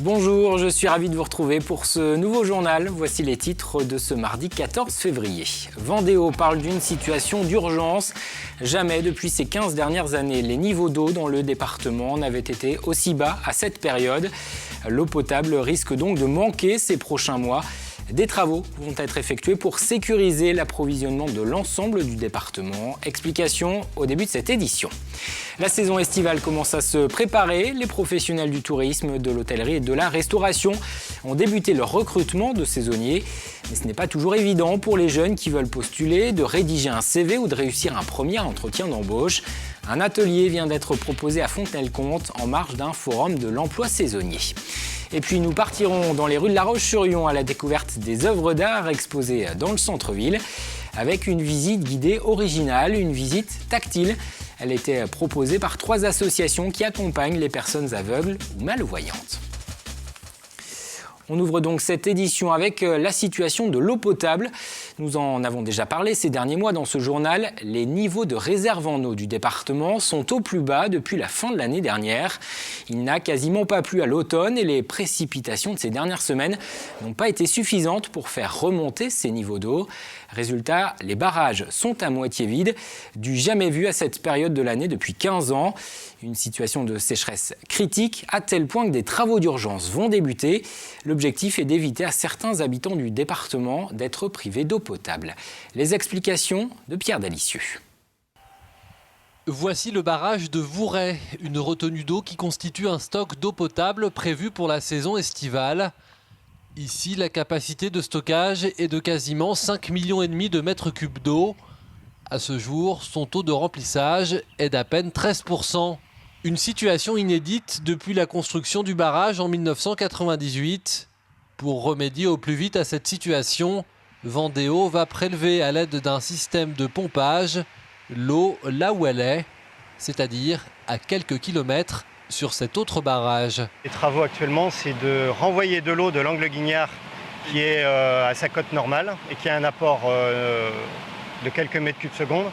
Bonjour, je suis ravi de vous retrouver pour ce nouveau journal. Voici les titres de ce mardi 14 février. Vendéo parle d'une situation d'urgence. Jamais depuis ces 15 dernières années, les niveaux d'eau dans le département n'avaient été aussi bas à cette période. L'eau potable risque donc de manquer ces prochains mois. Des travaux vont être effectués pour sécuriser l'approvisionnement de l'ensemble du département. Explication au début de cette édition. La saison estivale commence à se préparer. Les professionnels du tourisme, de l'hôtellerie et de la restauration ont débuté leur recrutement de saisonniers. Mais ce n'est pas toujours évident pour les jeunes qui veulent postuler de rédiger un CV ou de réussir un premier entretien d'embauche. Un atelier vient d'être proposé à Fontenay-le-Comte en marge d'un forum de l'emploi saisonnier. Et puis nous partirons dans les rues de La Roche-sur-Yon à la découverte des œuvres d'art exposées dans le centre-ville avec une visite guidée originale, une visite tactile. Elle était proposée par 3 associations qui accompagnent les personnes aveugles ou malvoyantes. On ouvre donc cette édition avec la situation de l'eau potable. Nous en avons déjà parlé ces derniers mois dans ce journal. Les niveaux de réserve en eau du département sont au plus bas depuis la fin de l'année dernière. Il n'a quasiment pas plu à l'automne et les précipitations de ces dernières semaines n'ont pas été suffisantes pour faire remonter ces niveaux d'eau. Résultat, les barrages sont à moitié vides, du jamais vu à cette période de l'année depuis 15 ans. Une situation de sécheresse critique à tel point que des travaux d'urgence vont débuter. L'objectif est d'éviter à certains habitants du département d'être privés d'eau potable. Les explications de Pierre Dalicieux. Voici le barrage de Vouret, une retenue d'eau qui constitue un stock d'eau potable prévu pour la saison estivale. Ici, la capacité de stockage est de quasiment 5,5 millions de mètres cubes d'eau. À ce jour, son taux de remplissage est d'à peine 13%. Une situation inédite depuis la construction du barrage en 1998. Pour remédier au plus vite à cette situation, Vendéo va prélever à l'aide d'un système de pompage l'eau là où elle est, c'est-à-dire à quelques kilomètres sur cet autre barrage. Les travaux actuellement, c'est de renvoyer de l'eau de l'Angle Guignard qui est à sa cote normale et qui a un apport de quelques mètres cubes secondes.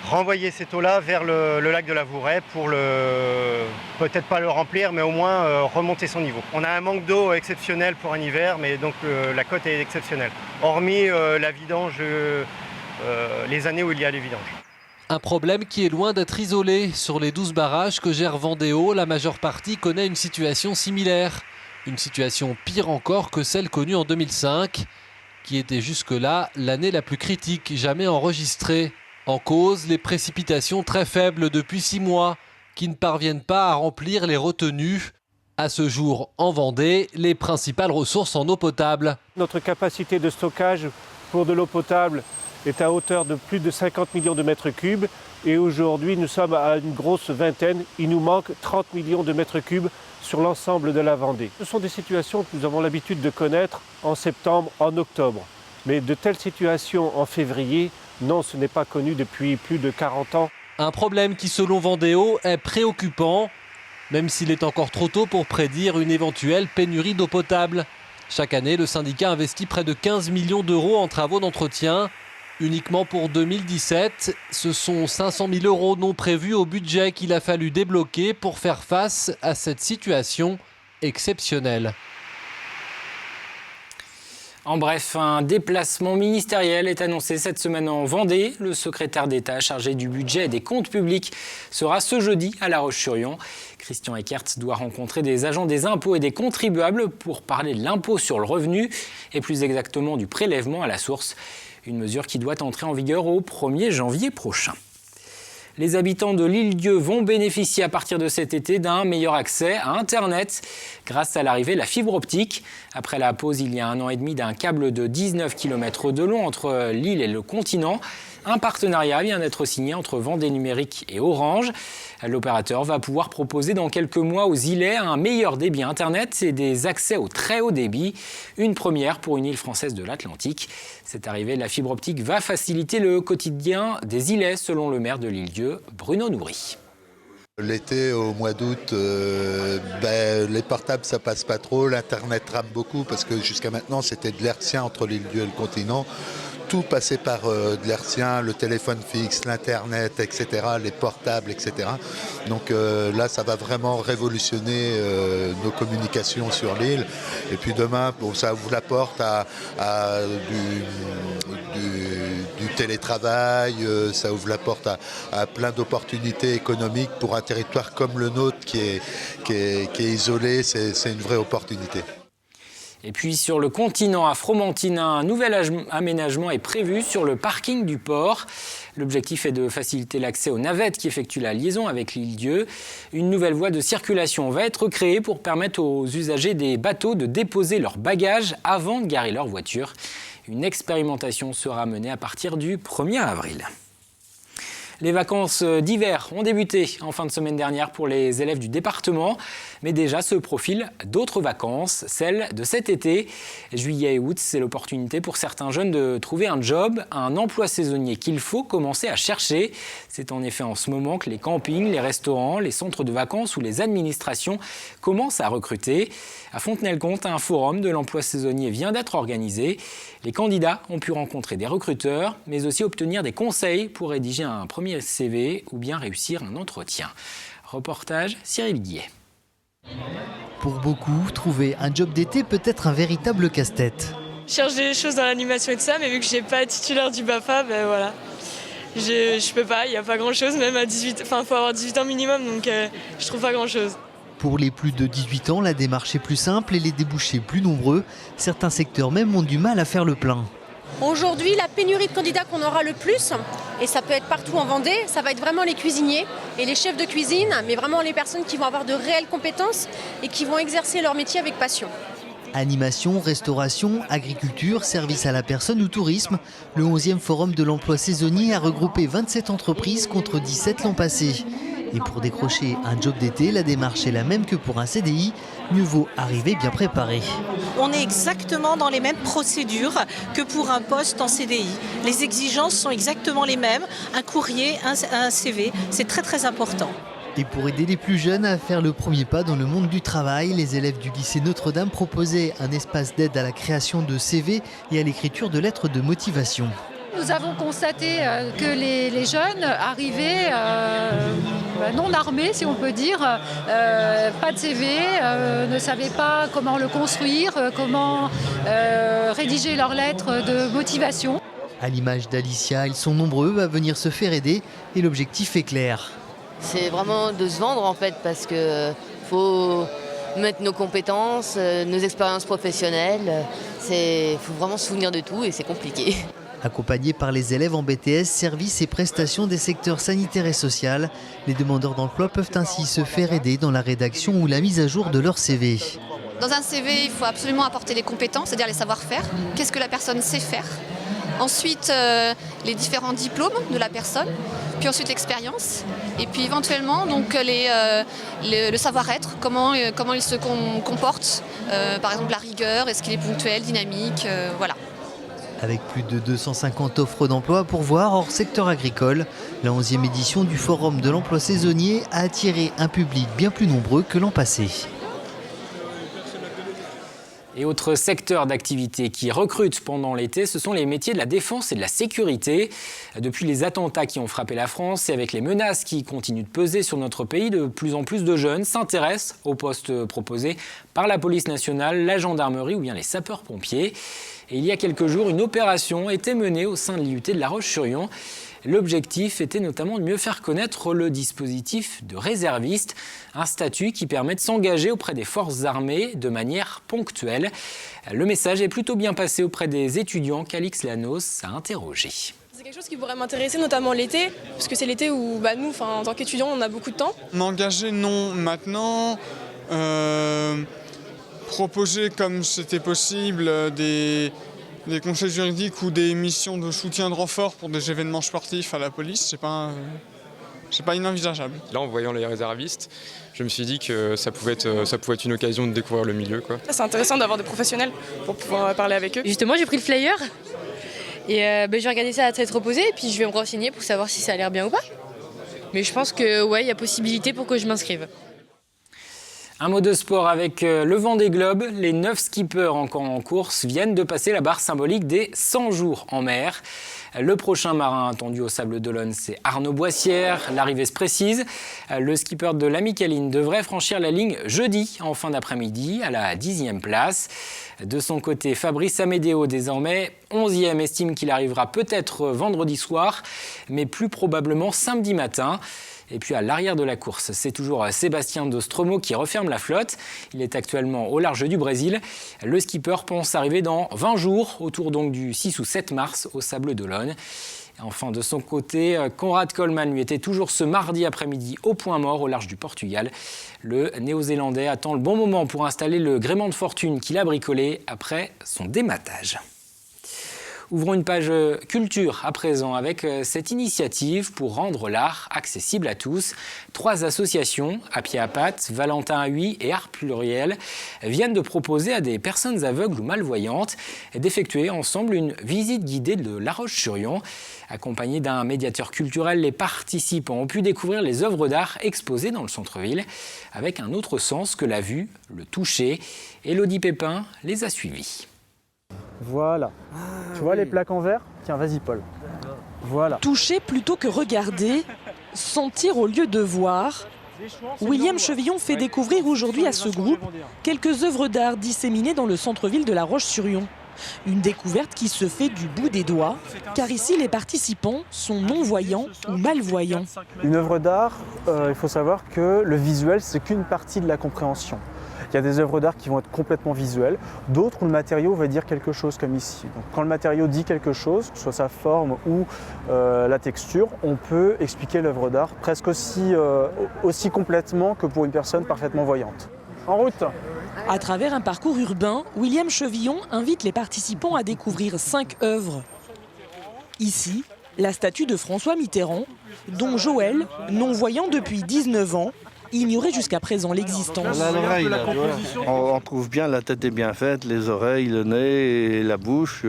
Renvoyer cette eau-là vers le lac de la Vouret pour peut-être pas le remplir, mais au moins remonter son niveau. On a un manque d'eau exceptionnel pour un hiver, mais donc la cote est exceptionnelle. Hormis la vidange, les années où il y a les vidanges. Un problème qui est loin d'être isolé. Sur les 12 barrages que gère Vendéo, la majeure partie connaît une situation similaire. Une situation pire encore que celle connue en 2005, qui était jusque-là l'année la plus critique jamais enregistrée. En cause, les précipitations très faibles depuis 6 mois, qui ne parviennent pas à remplir les retenues. À ce jour, en Vendée, les principales ressources en eau potable. Notre capacité de stockage pour de l'eau potable est à hauteur de plus de 50 millions de mètres cubes. Et aujourd'hui, nous sommes à une grosse vingtaine. Il nous manque 30 millions de mètres cubes sur l'ensemble de la Vendée. Ce sont des situations que nous avons l'habitude de connaître en septembre, en octobre. Mais de telles situations en février, non, ce n'est pas connu depuis plus de 40 ans. Un problème qui, selon Vendéo, est préoccupant, même s'il est encore trop tôt pour prédire une éventuelle pénurie d'eau potable. Chaque année, le syndicat investit près de 15 millions d'euros en travaux d'entretien. Uniquement pour 2017, ce sont 500 000 euros non prévus au budget qu'il a fallu débloquer pour faire face à cette situation exceptionnelle. En bref, un déplacement ministériel est annoncé cette semaine en Vendée. Le secrétaire d'État chargé du budget et des comptes publics sera ce jeudi à La Roche-sur-Yon. Christian Eckert doit rencontrer des agents des impôts et des contribuables pour parler de l'impôt sur le revenu et plus exactement du prélèvement à la source. Une mesure qui doit entrer en vigueur au 1er janvier prochain. Les habitants de l'Île-Dieu vont bénéficier à partir de cet été d'un meilleur accès à Internet grâce à l'arrivée de la fibre optique. Après la pause il y a 1 an et demi d'un câble de 19 km de long entre l'île et le continent, un partenariat vient d'être signé entre Vendée Numérique et Orange. L'opérateur va pouvoir proposer dans quelques mois aux îlets un meilleur débit Internet et des accès au très haut débit. Une première pour une île française de l'Atlantique. Cette arrivée de la fibre optique va faciliter le quotidien des îlets, selon le maire de l'Île-Dieu, Bruno Nourry. L'été, au mois d'août, les portables ça passe pas trop, l'internet rame beaucoup parce que jusqu'à maintenant c'était de l'hertzien entre l'Île-Dieu et le continent. tout passer par de l'hertzien, le téléphone fixe, l'internet, etc., les portables, etc. Donc là, ça va vraiment révolutionner nos communications sur l'île. Et puis demain, ça ouvre la porte à du télétravail, ça ouvre la porte à plein d'opportunités économiques pour un territoire comme le nôtre qui est isolé. C'est une vraie opportunité. Et puis sur le continent, à Fromentine, un nouvel aménagement est prévu sur le parking du port. L'objectif est de faciliter l'accès aux navettes qui effectuent la liaison avec l'île-Dieu. Une nouvelle voie de circulation va être créée pour permettre aux usagers des bateaux de déposer leurs bagages avant de garer leur voiture. Une expérimentation sera menée à partir du 1er avril. Les vacances d'hiver ont débuté en fin de semaine dernière pour les élèves du département. Mais déjà se profilent d'autres vacances, celles de cet été. Juillet et août, c'est l'opportunité pour certains jeunes de trouver un job, un emploi saisonnier qu'il faut commencer à chercher. C'est en effet en ce moment que les campings, les restaurants, les centres de vacances ou les administrations commencent à recruter. À Fontenay-le-Comte, un forum de l'emploi saisonnier vient d'être organisé. Les candidats ont pu rencontrer des recruteurs, mais aussi obtenir des conseils pour rédiger un premier CV ou bien réussir un entretien. Reportage Cyril Guillet. Pour beaucoup, trouver un job d'été peut être un véritable casse-tête. Je cherche des choses dans l'animation et tout ça, mais vu que je n'ai pas titulaire du BAFA, ben voilà. Je peux pas, il n'y a pas grand-chose, même à 18, il faut avoir 18 ans minimum, donc je trouve pas grand-chose. Pour les plus de 18 ans, la démarche est plus simple et les débouchés plus nombreux. Certains secteurs même ont du mal à faire le plein. Aujourd'hui, la pénurie de candidats qu'on aura le plus, et ça peut être partout en Vendée, ça va être vraiment les cuisiniers et les chefs de cuisine, mais vraiment les personnes qui vont avoir de réelles compétences et qui vont exercer leur métier avec passion. Animation, restauration, agriculture, service à la personne ou tourisme. Le 11e forum de l'emploi saisonnier a regroupé 27 entreprises contre 17 l'an passé. Et pour décrocher un job d'été, la démarche est la même que pour un CDI. Mieux vaut arriver bien préparé. On est exactement dans les mêmes procédures que pour un poste en CDI. Les exigences sont exactement les mêmes. Un courrier, un CV, c'est très très important. Et pour aider les plus jeunes à faire le premier pas dans le monde du travail, les élèves du lycée Notre-Dame proposaient un espace d'aide à la création de CV et à l'écriture de lettres de motivation. Nous avons constaté que les jeunes arrivaient non armés, si on peut dire, pas de CV, ne savaient pas comment le construire, comment rédiger leurs lettres de motivation. À l'image d'Alicia, ils sont nombreux à venir se faire aider et l'objectif est clair. C'est vraiment de se vendre en fait, parce qu'il faut mettre nos compétences, nos expériences professionnelles. Il faut vraiment se souvenir de tout et c'est compliqué. Accompagnés par les élèves en BTS, services et prestations des secteurs sanitaires et social, les demandeurs d'emploi peuvent ainsi se faire aider dans la rédaction ou la mise à jour de leur CV. Dans un CV, il faut absolument apporter les compétences, c'est-à-dire les savoir-faire. Qu'est-ce que la personne sait faire ? Ensuite, les différents diplômes de la personne, puis ensuite l'expérience, et puis éventuellement donc, le savoir-être, comment il se comporte, par exemple la rigueur, est-ce qu'il est ponctuel, dynamique, voilà. Avec plus de 250 offres d'emploi pour voir hors secteur agricole, la 11e édition du Forum de l'emploi saisonnier a attiré un public bien plus nombreux que l'an passé. Et autre secteur d'activité qui recrute pendant l'été, ce sont les métiers de la défense et de la sécurité. Depuis les attentats qui ont frappé la France et avec les menaces qui continuent de peser sur notre pays, de plus en plus de jeunes s'intéressent aux postes proposés par la police nationale, la gendarmerie ou bien les sapeurs-pompiers. Et il y a quelques jours, une opération était menée au sein de l'IUT de La Roche-sur-Yon. L'objectif était notamment de mieux faire connaître le dispositif de réserviste, un statut qui permet de s'engager auprès des forces armées de manière ponctuelle. Le message est plutôt bien passé auprès des étudiants qu'Alix Lanos a interrogé. C'est quelque chose qui pourrait m'intéresser, notamment l'été, parce que c'est l'été où nous, en tant qu'étudiants, on a beaucoup de temps. M'engager, non. Maintenant, proposer comme c'était possible des conseils juridiques ou des missions de soutien de renfort pour des événements sportifs à la police, c'est pas inenvisageable. Là, en voyant les réservistes, je me suis dit que ça pouvait être une occasion de découvrir le milieu, quoi. C'est intéressant d'avoir des professionnels pour pouvoir parler avec eux. Justement, j'ai pris le flyer et je vais regarder ça à tête reposée et puis je vais me renseigner pour savoir si ça a l'air bien ou pas. Mais je pense que ouais, il y a possibilité pour que je m'inscrive. Un mot de sport avec le Vendée Globe. Les 9 skippers encore en course viennent de passer la barre symbolique des 100 jours en mer. Le prochain marin attendu au Sables d'Olonne, c'est Arnaud Boissière. L'arrivée se précise. Le skipper de l'Amicale devrait franchir la ligne jeudi en fin d'après-midi à la 10e place. De son côté, Fabrice Amédéo, désormais 11e, estime qu'il arrivera peut-être vendredi soir, mais plus probablement samedi matin. Et puis à l'arrière de la course, c'est toujours Sébastien Dostromo qui referme la flotte. Il est actuellement au large du Brésil. Le skipper pense arriver dans 20 jours, autour donc du 6 ou 7 mars au Sables d'Olonne. Enfin, de son côté, Conrad Coleman lui était toujours ce mardi après-midi au point mort au large du Portugal. Le Néo-Zélandais attend le bon moment pour installer le gréement de fortune qu'il a bricolé après son dématage. Ouvrons une page culture à présent avec cette initiative pour rendre l'art accessible à tous. 3 associations, À pied à pattes, Valentin à Huy et Art Pluriel, viennent de proposer à des personnes aveugles ou malvoyantes d'effectuer ensemble une visite guidée de La Roche-sur-Yon. Accompagnés d'un médiateur culturel, les participants ont pu découvrir les œuvres d'art exposées dans le centre-ville avec un autre sens que la vue, le toucher. Élodie Pépin les a suivis. Voilà. Tu vois les plaques en verre ? Tiens, vas-y Paul. Voilà. Toucher plutôt que regarder, sentir au lieu de voir. William Chevillon fait découvrir aujourd'hui à ce groupe quelques œuvres d'art disséminées dans le centre-ville de La Roche-sur-Yon. Une découverte qui se fait du bout des doigts, car ici les participants sont non-voyants ou malvoyants. Une œuvre d'art, il faut savoir que le visuel, c'est qu'une partie de la compréhension. Il y a des œuvres d'art qui vont être complètement visuelles, d'autres où le matériau va dire quelque chose comme ici. Donc, quand le matériau dit quelque chose, que ce soit sa forme ou la texture, on peut expliquer l'œuvre d'art presque aussi complètement que pour une personne parfaitement voyante. En route! À travers un parcours urbain, William Chevillon invite les participants à découvrir 5 œuvres. Ici, la statue de François Mitterrand, dont Joël, non-voyant depuis 19 ans, ignorait jusqu'à présent l'existence. On trouve bien, la tête est bien faite, les oreilles, le nez et la bouche.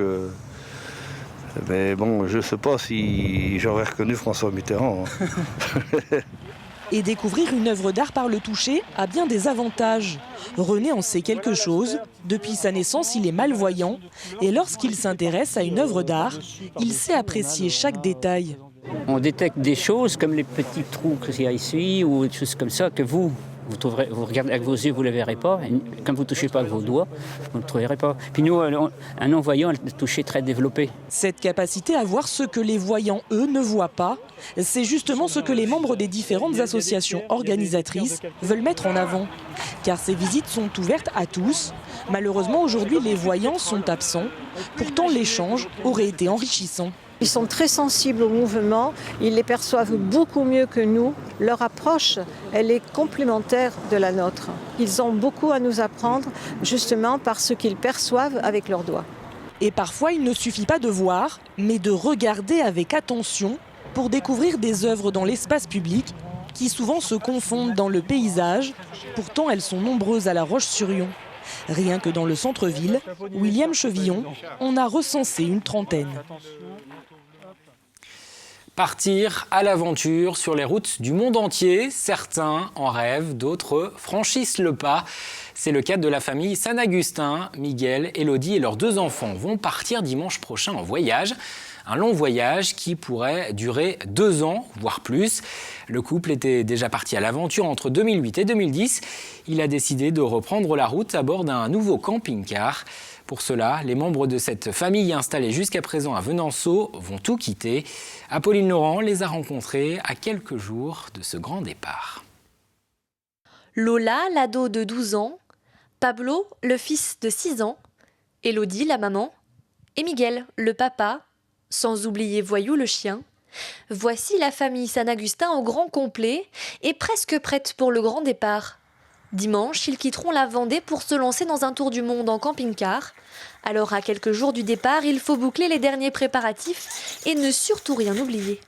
Mais bon, je ne sais pas si j'aurais reconnu François Mitterrand. Et découvrir une œuvre d'art par le toucher a bien des avantages. René en sait quelque chose. Depuis sa naissance, il est malvoyant. Et lorsqu'il s'intéresse à une œuvre d'art, il sait apprécier chaque détail. On détecte des choses comme les petits trous qu'il y a ici ou des choses comme ça que vous regardez avec vos yeux, vous ne les verrez pas. Et quand vous ne touchez pas avec vos doigts, vous ne le trouverez pas. Puis nous, un non-voyant a le toucher très développé. Cette capacité à voir ce que les voyants, eux, ne voient pas, c'est justement ce que les membres des différentes associations organisatrices veulent mettre en avant. Car ces visites sont ouvertes à tous. Malheureusement, aujourd'hui, les voyants sont absents. Pourtant, l'échange aurait été enrichissant. Ils sont très sensibles aux mouvements, ils les perçoivent beaucoup mieux que nous. Leur approche, elle est complémentaire de la nôtre. Ils ont beaucoup à nous apprendre, justement parce qu'ils perçoivent avec leurs doigts. Et parfois, il ne suffit pas de voir, mais de regarder avec attention pour découvrir des œuvres dans l'espace public qui souvent se confondent dans le paysage. Pourtant, elles sont nombreuses à La Roche-sur-Yon. Rien que dans le centre-ville, William Chevillon en a recensé une trentaine. Partir à l'aventure sur les routes du monde entier. Certains en rêvent, d'autres franchissent le pas. C'est le cas de la famille San-Agustin. Miguel, Élodie et leurs 2 enfants vont partir dimanche prochain en voyage. Un long voyage qui pourrait durer 2 ans, voire plus. Le couple était déjà parti à l'aventure entre 2008 et 2010. Il a décidé de reprendre la route à bord d'un nouveau camping-car. Pour cela, les membres de cette famille installée jusqu'à présent à Venanceau vont tout quitter. Apolline Laurent les a rencontrés à quelques jours de ce grand départ. Lola, l'ado de 12 ans, Pablo, le fils de 6 ans, Élodie, la maman, et Miguel, le papa, sans oublier Voyou, le chien. Voici la famille San-Agustin au grand complet et presque prête pour le grand départ. Dimanche, ils quitteront la Vendée pour se lancer dans un tour du monde en camping-car. Alors, à quelques jours du départ, il faut boucler les derniers préparatifs et ne surtout rien oublier.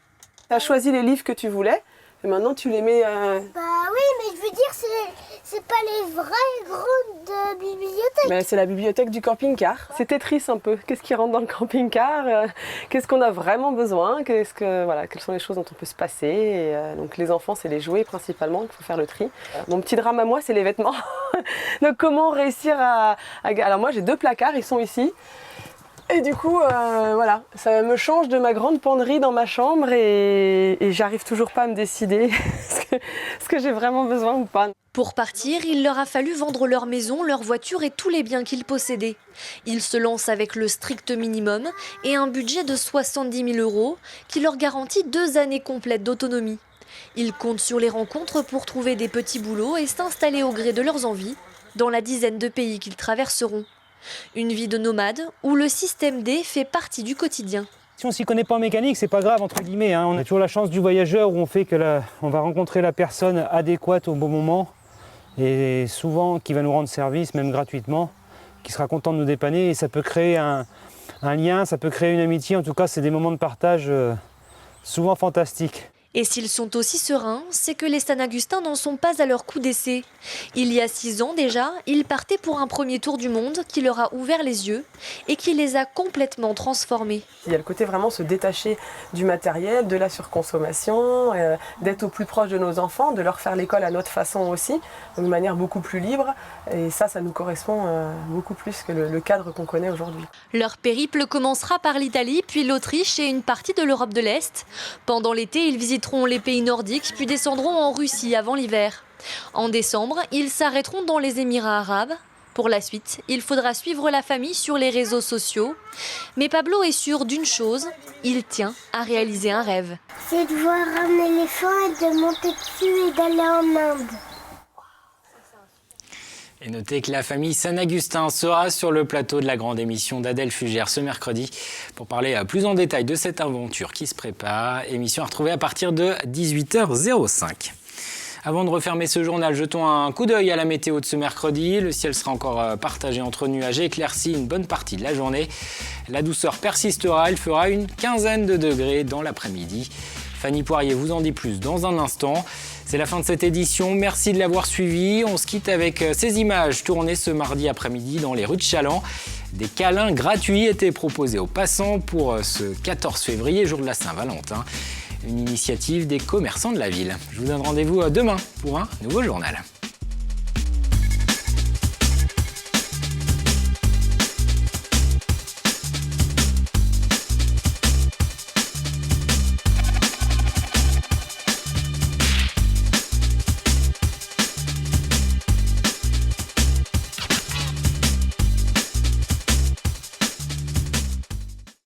Tu as choisi les livres que tu voulais et maintenant tu les mets... Bah oui, mais je veux dire, c'est pas les vraies grandes bibliothèques. Mais c'est la bibliothèque du camping-car. C'est Tetris un peu. Qu'est-ce qui rentre dans le camping-car? Qu'est-ce qu'on a vraiment besoin? Quelles sont les choses dont on peut se passer? Donc les enfants, c'est les jouets principalement, il faut faire le tri. Mon petit drame à moi, c'est les vêtements. Donc comment réussir à... Alors moi, j'ai 2 placards, ils sont ici. Et du coup, voilà, ça me change de ma grande penderie dans ma chambre et j'arrive toujours pas à me décider ce que j'ai vraiment besoin ou pas. Pour partir, il leur a fallu vendre leur maison, leur voiture et tous les biens qu'ils possédaient. Ils se lancent avec le strict minimum et un budget de 70 000 € qui leur garantit 2 années complètes d'autonomie. Ils comptent sur les rencontres pour trouver des petits boulots et s'installer au gré de leurs envies dans la dizaine de pays qu'ils traverseront. Une vie de nomade où le système D fait partie du quotidien. Si on s'y connaît pas en mécanique, c'est pas grave entre guillemets. On a toujours la chance du voyageur où on fait que on va rencontrer la personne adéquate au bon moment et souvent qui va nous rendre service, même gratuitement, qui sera content de nous dépanner et ça peut créer un lien, ça peut créer une amitié. En tout cas, c'est des moments de partage souvent fantastiques. Et s'ils sont aussi sereins, c'est que les Saint-Agustins n'en sont pas à leur coup d'essai. Il y a 6 ans déjà, ils partaient pour un premier tour du monde qui leur a ouvert les yeux et qui les a complètement transformés. Il y a le côté vraiment se détacher du matériel, de la surconsommation, d'être au plus proche de nos enfants, de leur faire l'école à notre façon aussi, de manière beaucoup plus libre. Et ça nous correspond beaucoup plus que le cadre qu'on connaît aujourd'hui. Leur périple commencera par l'Italie, puis l'Autriche et une partie de l'Europe de l'Est. Pendant l'été, ils visiteront les pays nordiques, puis descendront en Russie avant l'hiver. En décembre, ils s'arrêteront dans les Émirats arabes. Pour la suite, il faudra suivre la famille sur les réseaux sociaux. Mais Pablo est sûr d'une chose, il tient à réaliser un rêve. C'est de voir un éléphant et de monter dessus et d'aller en Inde. Et notez que la famille Saint-Agustin sera sur le plateau de la grande émission d'Adèle Fugère ce mercredi pour parler plus en détail de cette aventure qui se prépare. Émission à retrouver à partir de 18h05. Avant de refermer ce journal, jetons un coup d'œil à la météo de ce mercredi. Le ciel sera encore partagé entre nuages et éclaircis une bonne partie de la journée. La douceur persistera, elle fera une quinzaine de degrés dans l'après-midi. Fanny Poirier vous en dit plus dans un instant. C'est la fin de cette édition, merci de l'avoir suivi. On se quitte avec ces images tournées ce mardi après-midi dans les rues de Challans. Des câlins gratuits étaient proposés aux passants pour ce 14 février, jour de la Saint-Valentin. Une initiative des commerçants de la ville. Je vous donne rendez-vous demain pour un nouveau journal.